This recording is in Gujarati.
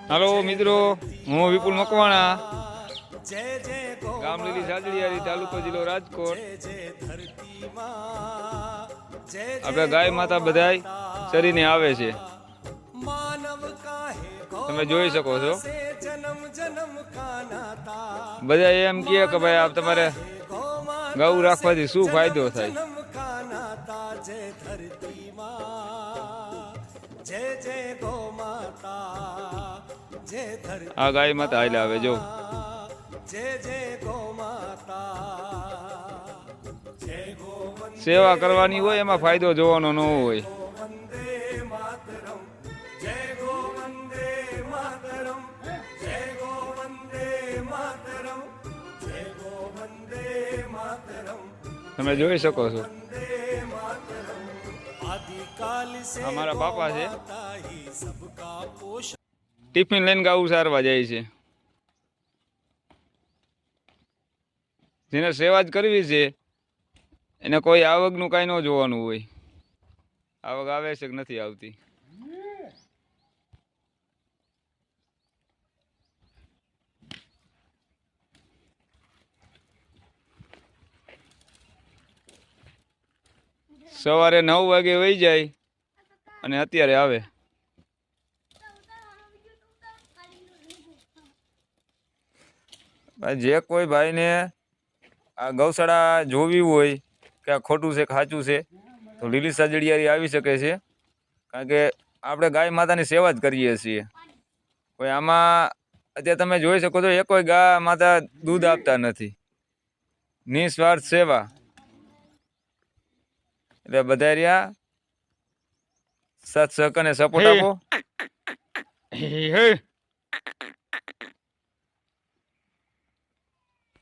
હાલો મિત્રો, હું વિપુલ મકવાણા, ગામ લીલી સાજડિયારી, તાલુકો જિલ્લો રાજકોટ. આપણે ગાય માતા બધાય ચરીને આવે છે, તમે જોઈ શકો છો. બધા એમ કહે કે ભાઈ આપ તમારે ગૌ રાખવાથી શું ફાયદો થાય. આ ગાય માતા હાલે આવે જો. સેવા કરવાની હોય, એમાં ફાયદો જોવાનો ન હોય. તમે જોઈ શકો છો. અમારા બાપા છે, ટિફિન લઈને ગાવું સારવા જાય છે. જેને સેવા જ કરવી છે એને કોઈ આવકનું કાંઈ ન જોવાનું હોય. આવક આવે છે કે નથી આવતી. સવારે 9 વાગે વહી જાય અને અત્યારે આવે. જે કોઈ ભાઈને આ ગૌશાળા જોવી હોય કે આ ખોટું છે સાચું છે તો લીલી સાજડિયારી આવી શકે છે. કારણ કે આપણે ગાય માતાની સેવા જ કરીએ છીએ. કોઈ આમાં અત્યારે તમે જોઈ શકો છો, એ કોઈ ગા માતા દૂધ આપતા નથી, નિસ્વાર્થ સેવા. એટલે બધા રહ્યા સાથ સહકાર ને સપોર્ટ આપો.